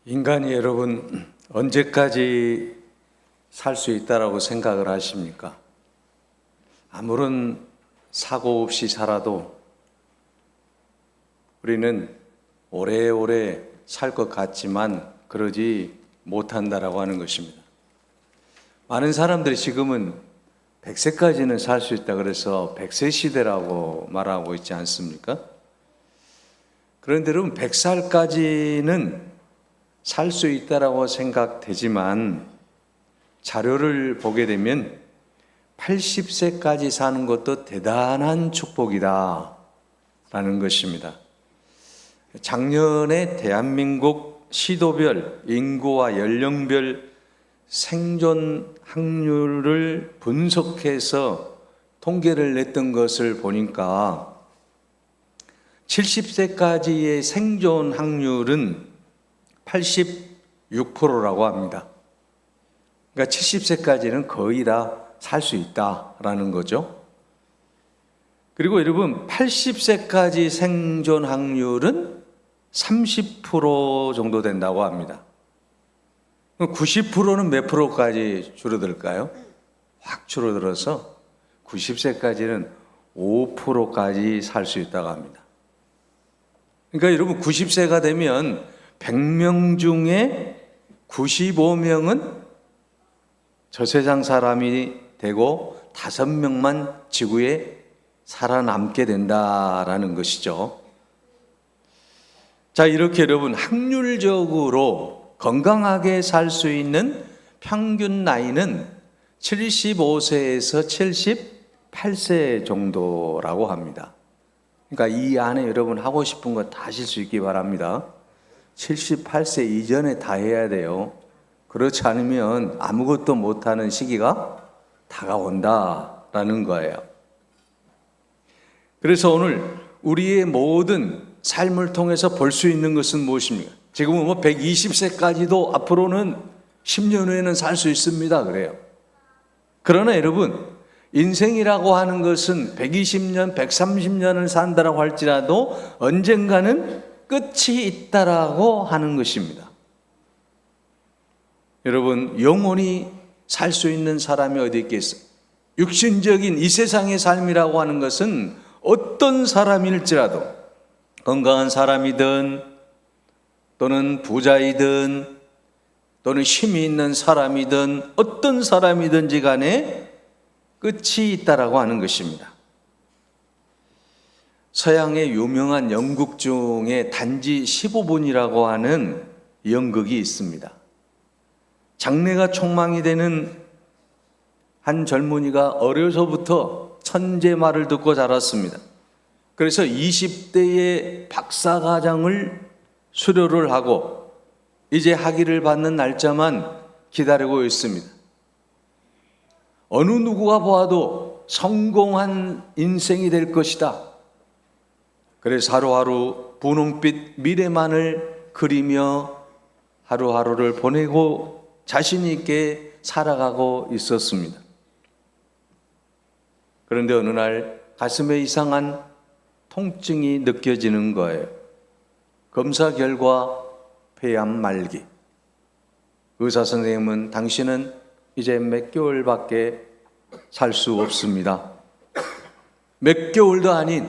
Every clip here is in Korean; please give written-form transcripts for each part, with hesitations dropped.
인간이 여러분 언제까지 살 수 있다라고 생각을 하십니까? 아무런 사고 없이 살아도 우리는 오래오래 살 것 같지만 그러지 못한다라고 하는 것입니다. 많은 사람들이 지금은 100세까지는 살 수 있다 그래서 100세 시대라고 말하고 있지 않습니까? 그런데 여러분 100살까지는 살 수 있다라고 생각되지만 자료를 보게 되면 80세까지 사는 것도 대단한 축복이다 라는 것입니다. 작년에 대한민국 시도별 인구와 연령별 생존 확률을 분석해서 통계를 냈던 것을 보니까 70세까지의 생존 확률은 86%라고 합니다. 그러니까 70세까지는 거의 다 살 수 있다라는 거죠. 그리고 여러분 80세까지 생존 확률은 30% 정도 된다고 합니다. 90%는 몇 프로까지 줄어들까요? 확 줄어들어서 90세까지는 5%까지 살 수 있다고 합니다. 그러니까 여러분 90세가 되면 100명 중에 95명은 저 세상 사람이 되고 5명만 지구에 살아남게 된다라는 것이죠. 자, 이렇게 여러분 확률적으로 건강하게 살 수 있는 평균 나이는 75세에서 78세 정도라고 합니다. 그러니까 이 안에 여러분 하고 싶은 거 다 하실 수 있기 바랍니다. 78세 이전에 다 해야 돼요. 그렇지 않으면 아무것도 못하는 시기가 다가온다라는 거예요. 그래서 오늘 우리의 모든 삶을 통해서 볼 수 있는 것은 무엇입니까? 지금은 120세까지도 앞으로는 10년 후에는 살 수 있습니다. 그래요. 그러나 여러분, 인생이라고 하는 것은 120년, 130년을 산다라고 할지라도 언젠가는 끝이 있다라고 하는 것입니다. 여러분, 영원히 살 수 있는 사람이 어디 있겠어요? 육신적인 이 세상의 삶이라고 하는 것은 어떤 사람일지라도 건강한 사람이든 또는 부자이든 또는 힘이 있는 사람이든 어떤 사람이든지 간에 끝이 있다라고 하는 것입니다. 서양의 유명한 연극 중에 단지 15분이라고 하는 연극이 있습니다. 장래가 촉망이 되는 한 젊은이가 어려서부터 천재 말을 듣고 자랐습니다. 그래서 20대의 박사과정을 수료를 하고 이제 학위를 받는 날짜만 기다리고 있습니다. 어느 누구가 보아도 성공한 인생이 될 것이다. 그래서 하루하루 분홍빛 미래만을 그리며 하루하루를 보내고 자신 있게 살아가고 있었습니다. 그런데 어느 날 가슴에 이상한 통증이 느껴지는 거예요. 검사 결과 폐암 말기. 의사 선생님은 당신은 이제 몇 개월밖에 살 수 없습니다. 몇 개월도 아닌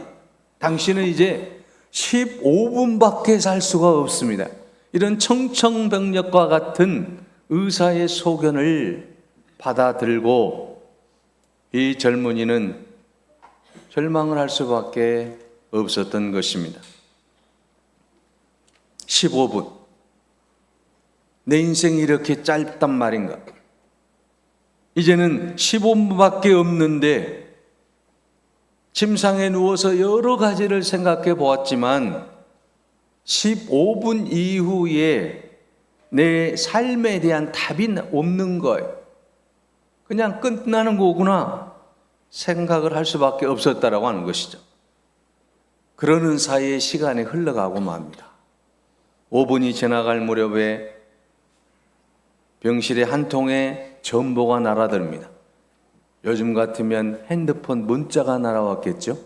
당신은 이제 15분밖에 살 수가 없습니다. 이런 청천벽력과 같은 의사의 소견을 받아들고 이 젊은이는 절망을 할 수밖에 없었던 것입니다. 15분. 내 인생이 이렇게 짧단 말인가? 이제는 15분밖에 없는데 침상에 누워서 여러 가지를 생각해 보았지만 15분 이후에 내 삶에 대한 답이 없는 거예요. 그냥 끝나는 거구나 생각을 할 수밖에 없었다라고 하는 것이죠. 그러는 사이에 시간이 흘러가고 맙니다. 5분이 지나갈 무렵에 병실에 한 통의 전보가 날아듭니다. 요즘 같으면 핸드폰 문자가 날아왔겠죠.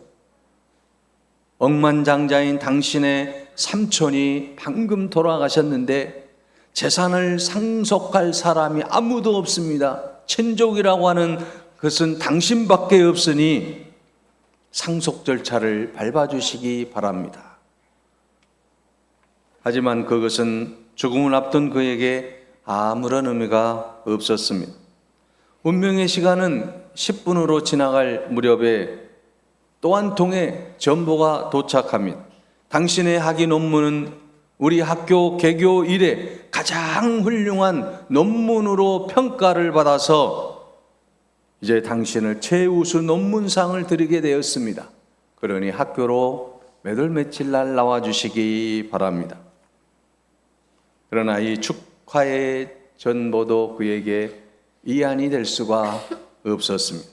억만장자인 당신의 삼촌이 방금 돌아가셨는데 재산을 상속할 사람이 아무도 없습니다. 친족이라고 하는 것은 당신밖에 없으니 상속 절차를 밟아주시기 바랍니다. 하지만 그것은 죽음을 앞둔 그에게 아무런 의미가 없었습니다. 운명의 시간은 10분으로 지나갈 무렵에 또 한 통의 전보가 도착합니다. 당신의 학위 논문은 우리 학교 개교 이래 가장 훌륭한 논문으로 평가를 받아서 이제 당신을 최우수 논문상을 드리게 되었습니다. 그러니 학교로 몇 월 며칠 날 나와주시기 바랍니다. 그러나 이 축하의 전보도 그에게 이안이 될 수가 없었습니다.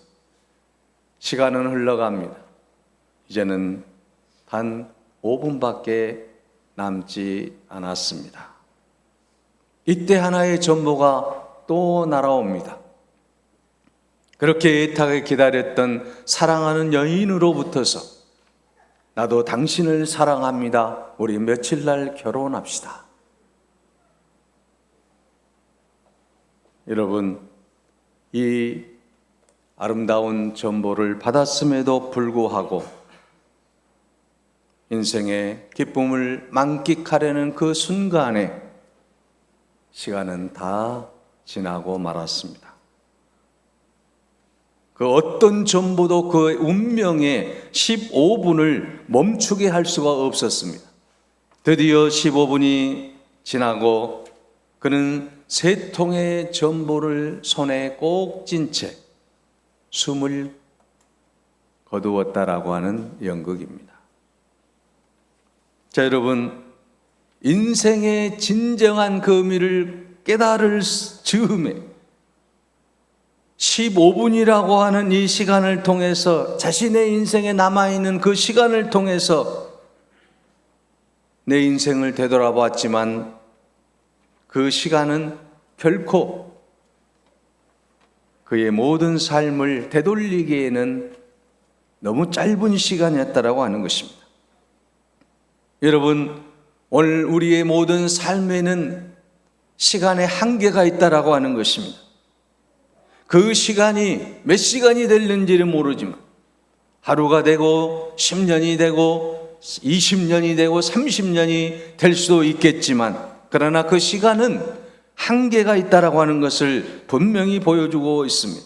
시간은 흘러갑니다. 이제는 단 5분밖에 남지 않았습니다. 이때 하나의 전보가 또 날아옵니다. 그렇게 애타게 기다렸던 사랑하는 여인으로부터서 나도 당신을 사랑합니다. 우리 며칠 날 결혼합시다. 여러분, 이 아름다운 전보를 받았음에도 불구하고 인생의 기쁨을 만끽하려는 그 순간에 시간은 다 지나고 말았습니다. 그 어떤 전보도 그 운명의 15분을 멈추게 할 수가 없었습니다. 드디어 15분이 지나고 그는 3통의 전보를 손에 꼭 쥔 채 숨을 거두었다라고 하는 연극입니다. 자, 여러분, 인생의 진정한 그 의미를 깨달을 즈음에 15분이라고 하는 이 시간을 통해서 자신의 인생에 남아있는 그 시간을 통해서 내 인생을 되돌아보았지만 그 시간은 결코 그의 모든 삶을 되돌리기에는 너무 짧은 시간이었다라고 하는 것입니다. 여러분, 오늘 우리의 모든 삶에는 시간의 한계가 있다라고 하는 것입니다. 그 시간이 몇 시간이 될는지는 모르지만 하루가 되고 10년이 되고 20년이 되고 30년이 될 수도 있겠지만 그러나 그 시간은 한계가 있다라고 하는 것을 분명히 보여주고 있습니다.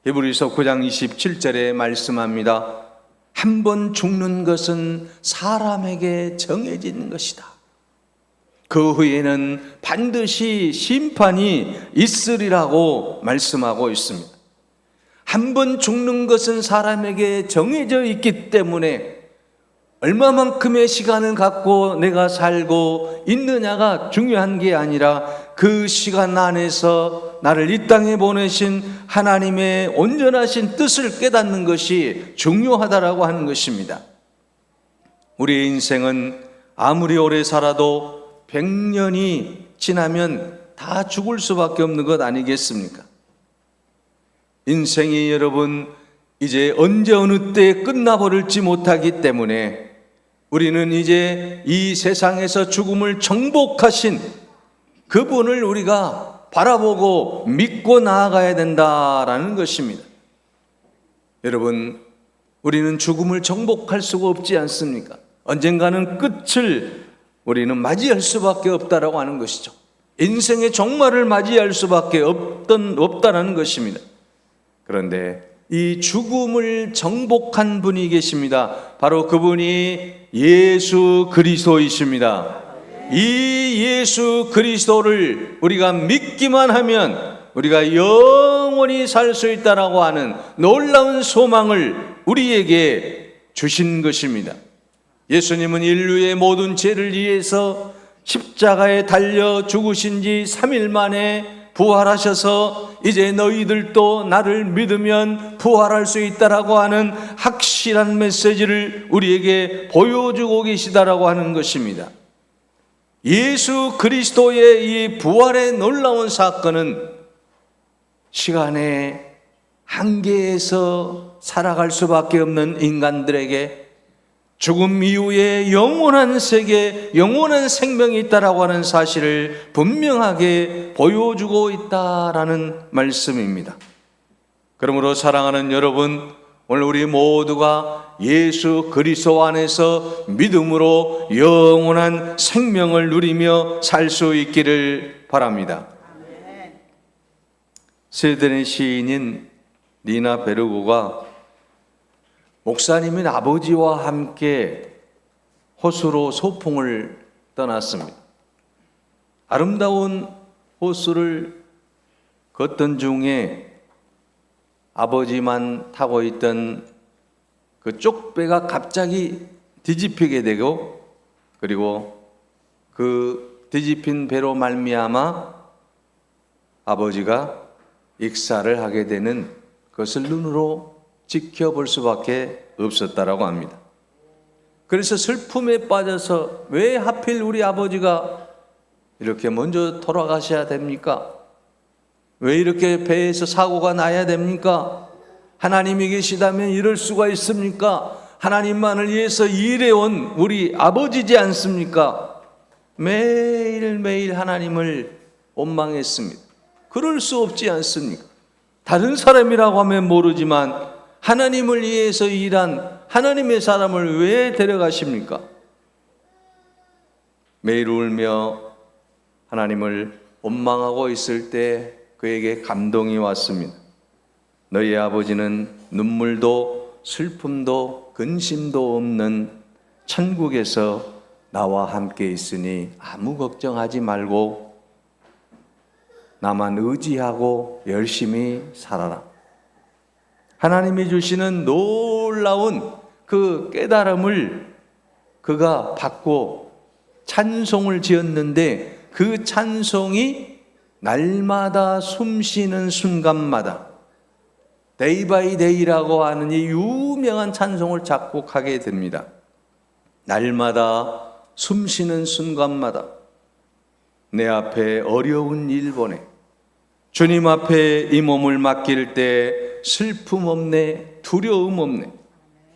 히브리서 9장 27절에 말씀합니다. 한 번 죽는 것은 사람에게 정해진 것이다. 그 후에는 반드시 심판이 있으리라고 말씀하고 있습니다. 한 번 죽는 것은 사람에게 정해져 있기 때문에 얼마만큼의 시간을 갖고 내가 살고 있느냐가 중요한 게 아니라 그 시간 안에서 나를 이 땅에 보내신 하나님의 온전하신 뜻을 깨닫는 것이 중요하다라고 하는 것입니다. 우리의 인생은 아무리 오래 살아도 100년이 지나면 다 죽을 수밖에 없는 것 아니겠습니까? 인생이 여러분 이제 언제 어느 때에 끝나버릴지 못하기 때문에 우리는 이제 이 세상에서 죽음을 정복하신 그분을 우리가 바라보고 믿고 나아가야 된다라는 것입니다. 여러분, 우리는 죽음을 정복할 수가 없지 않습니까? 언젠가는 끝을 우리는 맞이할 수밖에 없다라고 하는 것이죠. 인생의 종말을 맞이할 수밖에 없다라는 것입니다. 그런데 이 죽음을 정복한 분이 계십니다. 바로 그분이 예수 그리스도이십니다. 이 예수 그리스도를 우리가 믿기만 하면 우리가 영원히 살 수 있다라고 하는 놀라운 소망을 우리에게 주신 것입니다. 예수님은 인류의 모든 죄를 위해서 십자가에 달려 죽으신 지 3일 만에 부활하셔서 이제 너희들도 나를 믿으면 부활할 수 있다라고 하는 확실한 메시지를 우리에게 보여주고 계시다라고 하는 것입니다. 예수 그리스도의 이 부활의 놀라운 사건은 시간의 한계에서 살아갈 수밖에 없는 인간들에게 죽음 이후에 영원한 세계, 영원한 생명이 있다라고 하는 사실을 분명하게 보여주고 있다라는 말씀입니다. 그러므로 사랑하는 여러분, 오늘 우리 모두가 예수 그리스도 안에서 믿음으로 영원한 생명을 누리며 살 수 있기를 바랍니다. 스웨덴의 시인인 니나 베르고가 목사님인 아버지와 함께 호수로 소풍을 떠났습니다. 아름다운 호수를 걷던 중에 아버지만 타고 있던 그 쪽배가 갑자기 뒤집히게 되고, 그리고 그 뒤집힌 배로 말미암아 아버지가 익사를 하게 되는 것을 눈으로 지켜볼 수밖에 없었다라고 합니다. 그래서 슬픔에 빠져서 왜 하필 우리 아버지가 이렇게 먼저 돌아가셔야 됩니까? 왜 이렇게 배에서 사고가 나야 됩니까? 하나님이 계시다면 이럴 수가 있습니까? 하나님만을 위해서 일해온 우리 아버지지 않습니까? 매일매일 하나님을 원망했습니다. 그럴 수 없지 않습니까? 다른 사람이라고 하면 모르지만 하나님을 위해서 일한 하나님의 사람을 왜 데려가십니까? 매일 울며 하나님을 원망하고 있을 때 그에게 감동이 왔습니다. 너희 아버지는 눈물도 슬픔도 근심도 없는 천국에서 나와 함께 있으니 아무 걱정하지 말고 나만 의지하고 열심히 살아라. 하나님이 주시는 놀라운 그 깨달음을 그가 받고 찬송을 지었는데, 그 찬송이 날마다 숨쉬는 순간마다 데이 바이 데이라고 하는 이 유명한 찬송을 작곡하게 됩니다. 날마다 숨쉬는 순간마다 내 앞에 어려운 일 보내, 주님 앞에 이 몸을 맡길 때 슬픔 없네, 두려움 없네,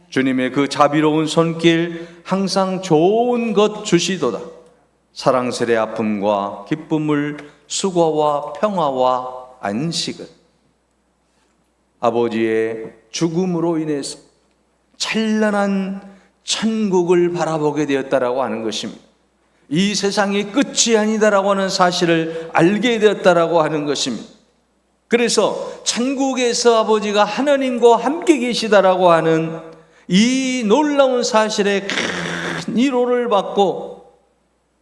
주님의 그 자비로운 손길 항상 좋은 것 주시도다. 사랑스레 아픔과 기쁨을, 수고와 평화와 안식을, 아버지의 죽음으로 인해서 찬란한 천국을 바라보게 되었다라고 하는 것입니다. 이 세상이 끝이 아니다라고 하는 사실을 알게 되었다라고 하는 것입니다. 그래서 천국에서 아버지가 하나님과 함께 계시다라고 하는 이 놀라운 사실에 큰 위로를 받고,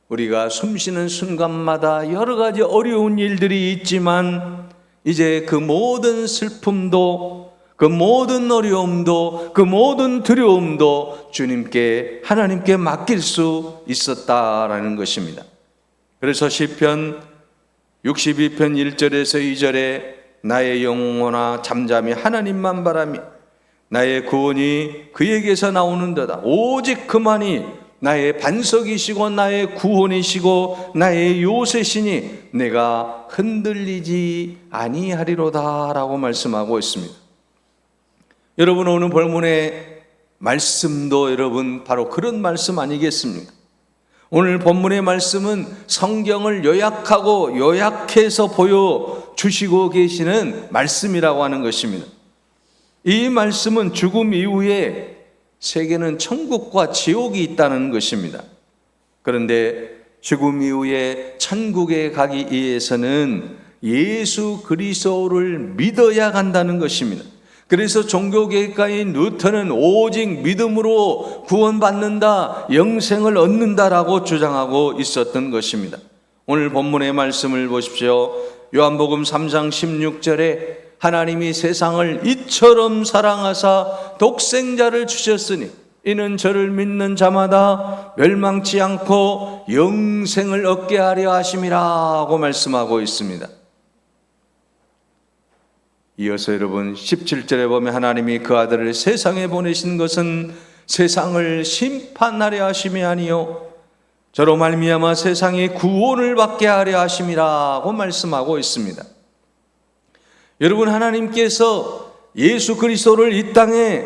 우리가 숨쉬는 순간마다 여러 가지 어려운 일들이 있지만 이제 그 모든 슬픔도, 그 모든 어려움도, 그 모든 두려움도 주님께, 하나님께 맡길 수 있었다라는 것입니다. 그래서 시편 62편 1절에서 2절에 나의 영혼아 잠잠히 하나님만 바라며 나의 구원이 그에게서 나오는도다. 오직 그만이 나의 반석이시고 나의 구원이시고 나의 요새시니 내가 흔들리지 아니하리로다 라고 말씀하고 있습니다. 여러분, 오늘 본문의 말씀도 여러분 바로 그런 말씀 아니겠습니까? 오늘 본문의 말씀은 성경을 요약하고 요약해서 보여주시고 계시는 말씀이라고 하는 것입니다. 이 말씀은 죽음 이후에 세계는 천국과 지옥이 있다는 것입니다. 그런데 죽음 이후에 천국에 가기 위해서는 예수 그리스도를 믿어야 간다는 것입니다. 그래서 종교개혁가인 루터는 오직 믿음으로 구원받는다, 영생을 얻는다라고 주장하고 있었던 것입니다. 오늘 본문의 말씀을 보십시오. 요한복음 3장 16절에 하나님이 세상을 이처럼 사랑하사 독생자를 주셨으니 이는 저를 믿는 자마다 멸망치 않고 영생을 얻게 하려 하심이라고 말씀하고 있습니다. 이어서 여러분 17절에 보면 하나님이 그 아들을 세상에 보내신 것은 세상을 심판하려 하심이 아니요 저로 말미암아 세상이 구원을 받게 하려 하심이라고 말씀하고 있습니다. 여러분, 하나님께서 예수 그리스도를 이 땅에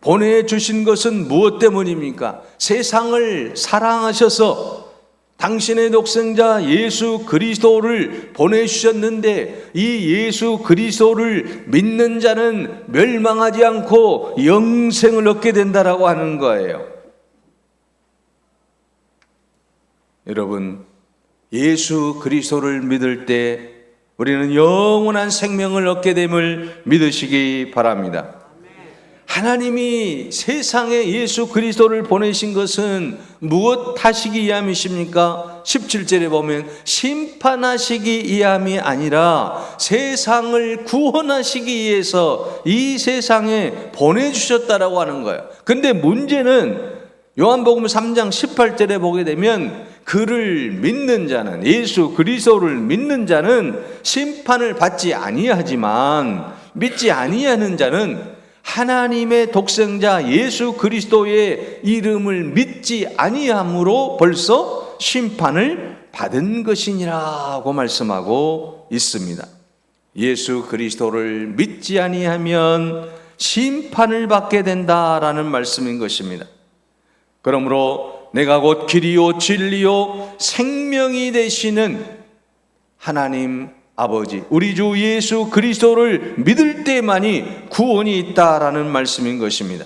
보내주신 것은 무엇 때문입니까? 세상을 사랑하셔서 당신의 독생자 예수 그리스도를 보내주셨는데, 이 예수 그리스도를 믿는 자는 멸망하지 않고 영생을 얻게 된다라고 하는 거예요. 여러분, 예수 그리스도를 믿을 때 우리는 영원한 생명을 얻게 됨을 믿으시기 바랍니다. 하나님이 세상에 예수 그리스도를 보내신 것은 무엇 하시기 위함이십니까? 17절에 보면 심판하시기 위함이 아니라 세상을 구원하시기 위해서 이 세상에 보내주셨다라고 하는 거예요. 근데 문제는 요한복음 3장 18절에 보게 되면 그를 믿는 자는, 예수 그리스도를 믿는 자는 심판을 받지 아니하지만 믿지 아니하는 자는 하나님의 독생자 예수 그리스도의 이름을 믿지 아니함으로 벌써 심판을 받은 것이니라고 말씀하고 있습니다. 예수 그리스도를 믿지 아니하면 심판을 받게 된다라는 말씀인 것입니다. 그러므로 내가 곧 길이요 진리요 생명이 되시는 하나님 아버지, 우리 주 예수 그리스도를 믿을 때만이 구원이 있다라는 말씀인 것입니다.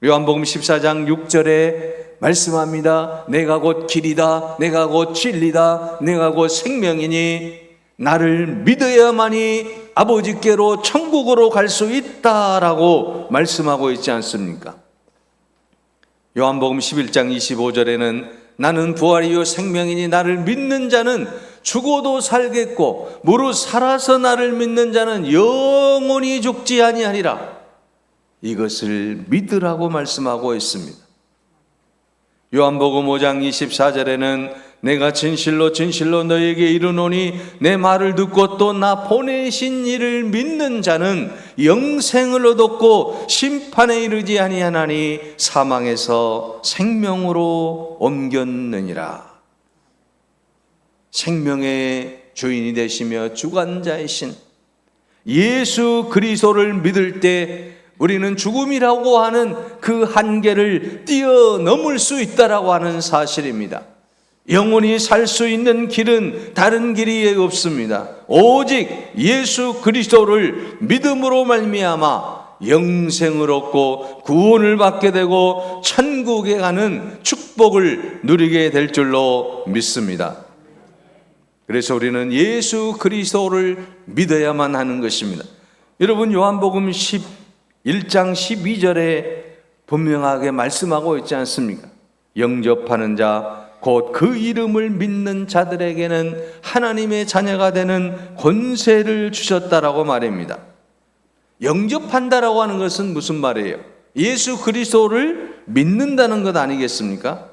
요한복음 14장 6절에 말씀합니다. 내가 곧 길이다, 내가 곧 진리다, 내가 곧 생명이니 나를 믿어야만이 아버지께로 천국으로 갈 수 있다라고 말씀하고 있지 않습니까? 요한복음 11장 25절에는 나는 부활이요 생명이니 나를 믿는 자는 죽어도 살겠고 무릇 살아서 나를 믿는 자는 영원히 죽지 아니하리라, 이것을 믿으라고 말씀하고 있습니다. 요한복음 5장 24절에는 내가 진실로 진실로 너에게 이르노니 내 말을 듣고 또 나 보내신 이를 믿는 자는 영생을 얻었고 심판에 이르지 아니하나니 사망에서 생명으로 옮겼느니라. 생명의 주인이 되시며 주관자이신 예수 그리스도를 믿을 때 우리는 죽음이라고 하는 그 한계를 뛰어넘을 수 있다라고 하는 사실입니다. 영원히 살 수 있는 길은 다른 길이 없습니다. 오직 예수 그리스도를 믿음으로 말미암아 영생을 얻고 구원을 받게 되고 천국에 가는 축복을 누리게 될 줄로 믿습니다. 그래서 우리는 예수 그리스도를 믿어야만 하는 것입니다. 여러분, 요한복음 11장 12절에 분명하게 말씀하고 있지 않습니까? 영접하는 자 곧 그 이름을 믿는 자들에게는 하나님의 자녀가 되는 권세를 주셨다라고 말입니다. 영접한다라고 하는 것은 무슨 말이에요? 예수 그리스도를 믿는다는 것 아니겠습니까?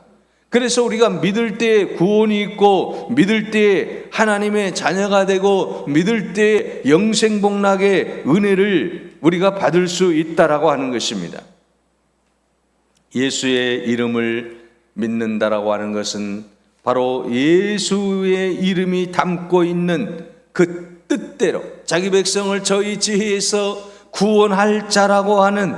그래서 우리가 믿을 때 구원이 있고, 믿을 때 하나님의 자녀가 되고, 믿을 때 영생복락의 은혜를 우리가 받을 수 있다라고 하는 것입니다. 예수의 이름을 믿는다라고 하는 것은 바로 예수의 이름이 담고 있는 그 뜻대로 자기 백성을 저희 지혜에서 구원할 자라고 하는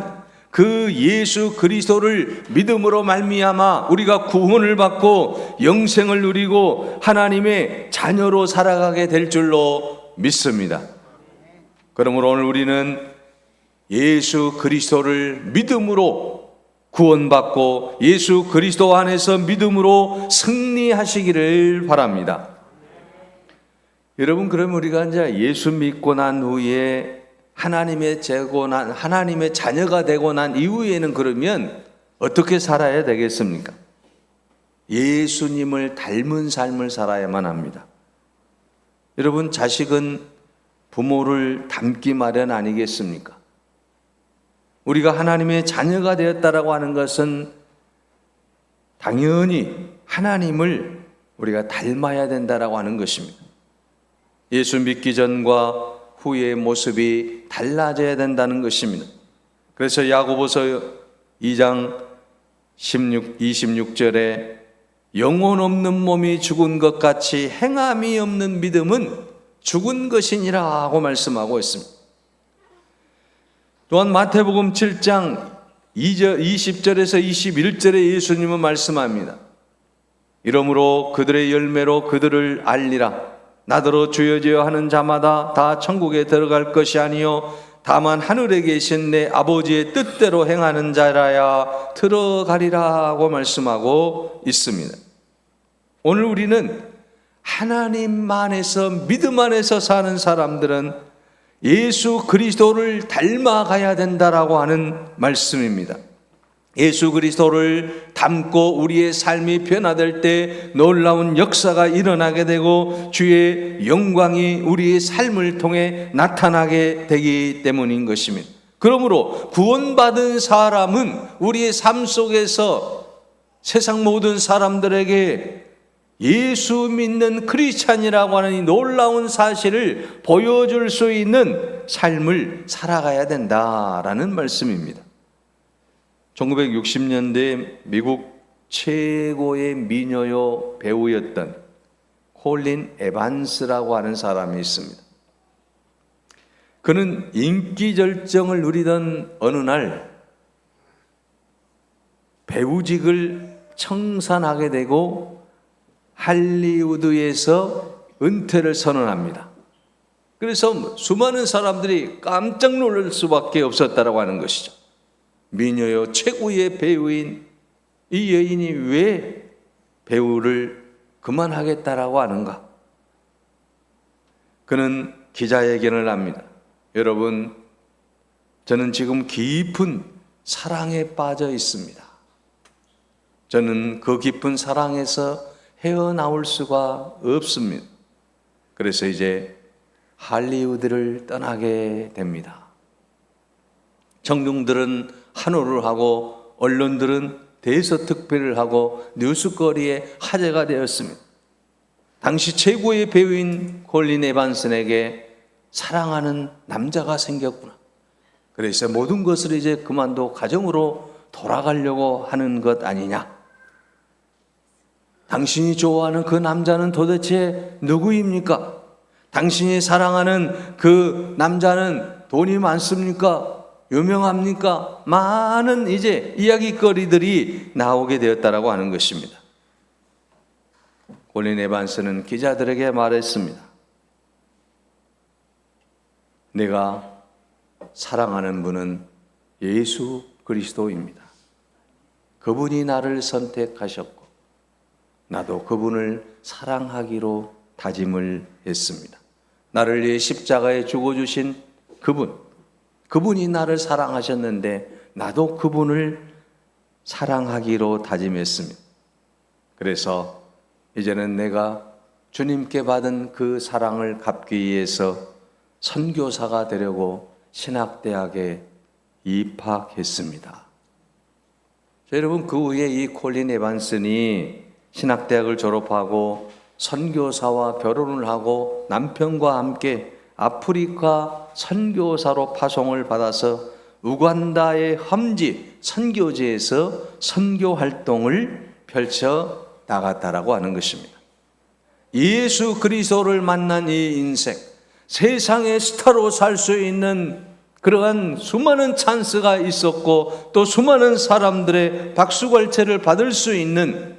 그 예수 그리스도를 믿음으로 말미암아 우리가 구원을 받고 영생을 누리고 하나님의 자녀로 살아가게 될 줄로 믿습니다. 그러므로 오늘 우리는 예수 그리스도를 믿음으로 구원받고 예수 그리스도 안에서 믿음으로 승리하시기를 바랍니다. 여러분, 그러면 우리가 이제 예수 믿고 난 후에 하나님의 자녀가 되고 난 이후에는 그러면 어떻게 살아야 되겠습니까? 예수님을 닮은 삶을 살아야만 합니다. 여러분, 자식은 부모를 닮기 마련 아니겠습니까? 우리가 하나님의 자녀가 되었다라고 하는 것은 당연히 하나님을 우리가 닮아야 된다라고 하는 것입니다. 예수 믿기 전과 후의 모습이 달라져야 된다는 것입니다. 그래서 야고보서 2장 26절에 영혼 없는 몸이 죽은 것 같이 행함이 없는 믿음은 죽은 것이니라 하고 말씀하고 있습니다. 또한 마태복음 7장 20절에서 21절에 예수님은 말씀합니다. 이러므로 그들의 열매로 그들을 알리라. 나더러 주여 주여 하는 자마다 다 천국에 들어갈 것이 아니요 다만 하늘에 계신 내 아버지의 뜻대로 행하는 자라야 들어가리라고 말씀하고 있습니다. 오늘 우리는 하나님 안에서 믿음 안에서 사는 사람들은 예수 그리스도를 닮아가야 된다라고 하는 말씀입니다. 예수 그리스도를 닮고 우리의 삶이 변화될 때 놀라운 역사가 일어나게 되고 주의 영광이 우리의 삶을 통해 나타나게 되기 때문인 것입니다. 그러므로 구원받은 사람은 우리의 삶 속에서 세상 모든 사람들에게 예수 믿는 크리스찬이라고 하는 이 놀라운 사실을 보여줄 수 있는 삶을 살아가야 된다라는 말씀입니다. 1960년대 미국 최고의 미녀요 배우였던 콜린 에반스라고 하는 사람이 있습니다. 그는 인기 절정을 누리던 어느 날 배우직을 청산하게 되고 할리우드에서 은퇴를 선언합니다. 그래서 수많은 사람들이 깜짝 놀랄 수밖에 없었다라고 하는 것이죠. 미녀요 최고의 배우인 이 여인이 왜 배우를 그만하겠다라고 하는가? 그는 기자회견을 합니다. 여러분, 저는 지금 깊은 사랑에 빠져 있습니다. 저는 그 깊은 사랑에서 헤어나올 수가 없습니다. 그래서 이제 할리우드를 떠나게 됩니다. 청중들은 환호를 하고 언론들은 대서특필을 하고 뉴스거리에 화제가 되었습니다. 당시 최고의 배우인 콜린 에반슨에게 사랑하는 남자가 생겼구나. 그래서 모든 것을 이제 그만두고 가정으로 돌아가려고 하는 것 아니냐. 당신이 좋아하는 그 남자는 도대체 누구입니까? 당신이 사랑하는 그 남자는 돈이 많습니까? 유명합니까? 많은 이제 이야기거리들이 나오게 되었다라고 하는 것입니다. 콜린 에반스는 기자들에게 말했습니다. 내가 사랑하는 분은 예수 그리스도입니다. 그분이 나를 선택하셨고 나도 그분을 사랑하기로 다짐을 했습니다. 나를 위해 십자가에 죽어주신 그분이 나를 사랑하셨는데 나도 그분을 사랑하기로 다짐했습니다. 그래서 이제는 내가 주님께 받은 그 사랑을 갚기 위해서 선교사가 되려고 신학대학에 입학했습니다. 여러분, 그 후에 이 콜린 에반슨이 신학대학을 졸업하고 선교사와 결혼을 하고 남편과 함께 아프리카 선교사로 파송을 받아서 우간다의 험지 선교지에서 선교 활동을 펼쳐 나갔다라고 하는 것입니다. 예수 그리스도를 만난 이 인생, 세상의 스타로 살 수 있는 그러한 수많은 찬스가 있었고 또 수많은 사람들의 박수갈채를 받을 수 있는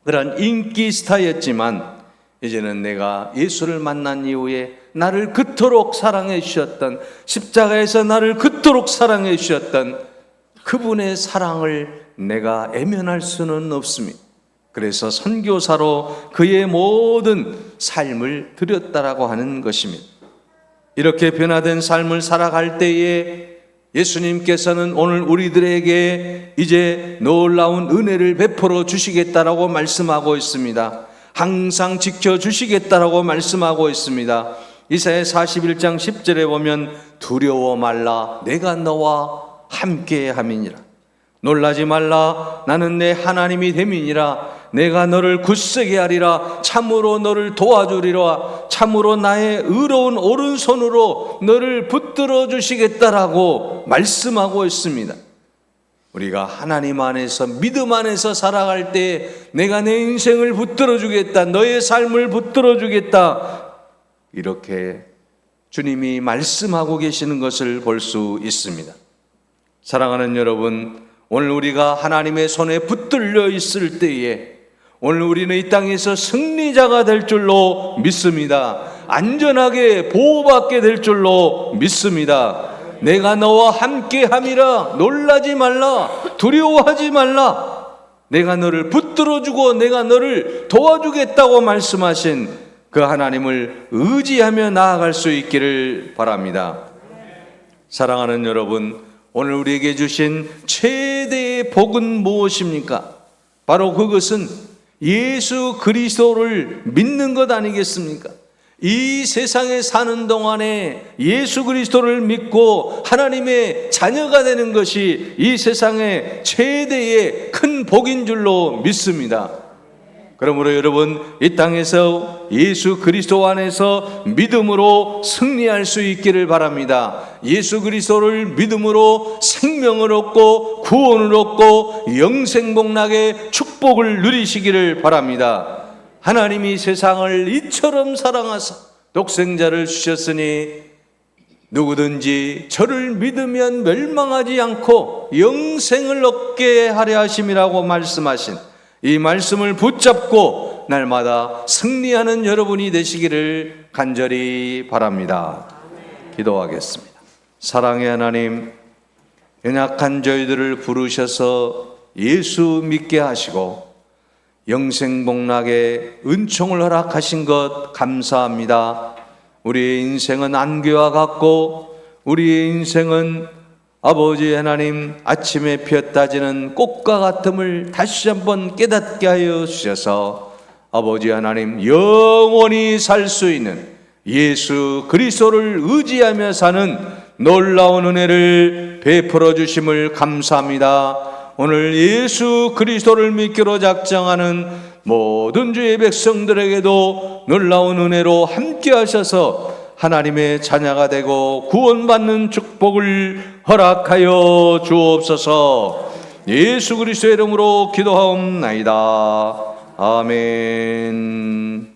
그러한 인기 스타였지만 이제는 내가 예수를 만난 이후에 나를 그토록 사랑해 주셨던, 십자가에서 나를 그토록 사랑해 주셨던 그분의 사랑을 내가 애면할 수는 없습니다. 그래서 선교사로 그의 모든 삶을 드렸다라고 하는 것입니다. 이렇게 변화된 삶을 살아갈 때에 예수님께서는 오늘 우리들에게 이제 놀라운 은혜를 베풀어 주시겠다라고 말씀하고 있습니다. 항상 지켜주시겠다라고 말씀하고 있습니다. 이사야 41장 10절에 보면 두려워 말라 내가 너와 함께 함이니라. 놀라지 말라 나는 내 하나님이 됨이니라. 내가 너를 굳세게 하리라. 참으로 너를 도와주리라. 참으로 나의 의로운 오른손으로 너를 붙들어 주시겠다라고 말씀하고 있습니다. 우리가 하나님 안에서 믿음 안에서 살아갈 때 내가 내 인생을 붙들어 주겠다, 너의 삶을 붙들어 주겠다, 이렇게 주님이 말씀하고 계시는 것을 볼 수 있습니다. 사랑하는 여러분, 오늘 우리가 하나님의 손에 붙들려 있을 때에 오늘 우리는 이 땅에서 승리자가 될 줄로 믿습니다. 안전하게 보호받게 될 줄로 믿습니다. 내가 너와 함께 함이라, 놀라지 말라, 두려워하지 말라. 내가 너를 붙들어주고 내가 너를 도와주겠다고 말씀하신 그 하나님을 의지하며 나아갈 수 있기를 바랍니다. 사랑하는 여러분, 오늘 우리에게 주신 최대의 복은 무엇입니까? 바로 그것은 예수 그리스도를 믿는 것 아니겠습니까? 이 세상에 사는 동안에 예수 그리스도를 믿고 하나님의 자녀가 되는 것이 이 세상의 최대의 큰 복인 줄로 믿습니다. 그러므로 여러분, 이 땅에서 예수 그리스도 안에서 믿음으로 승리할 수 있기를 바랍니다. 예수 그리스도를 믿음으로 생명을 얻고 구원을 얻고 영생복락의 축복을 누리시기를 바랍니다. 하나님이 세상을 이처럼 사랑하사 독생자를 주셨으니 누구든지 저를 믿으면 멸망하지 않고 영생을 얻게 하려 하심이라고 말씀하신 이 말씀을 붙잡고 날마다 승리하는 여러분이 되시기를 간절히 바랍니다. 기도하겠습니다. 사랑의 하나님, 연약한 저희들을 부르셔서 예수 믿게 하시고 영생복락의 은총을 허락하신 것 감사합니다. 우리의 인생은 안개와 같고 우리의 인생은 아버지 하나님 아침에 피었다지는 꽃과 같음을 다시 한번 깨닫게 하여 주셔서 아버지 하나님 영원히 살 수 있는 예수 그리스도를 의지하며 사는 놀라운 은혜를 베풀어 주심을 감사합니다. 오늘 예수 그리스도를 믿기로 작정하는 모든 주의 백성들에게도 놀라운 은혜로 함께 하셔서 하나님의 자녀가 되고 구원받는 축복을 허락하여 주옵소서. 예수 그리스도의 이름으로 기도하옵나이다. 아멘.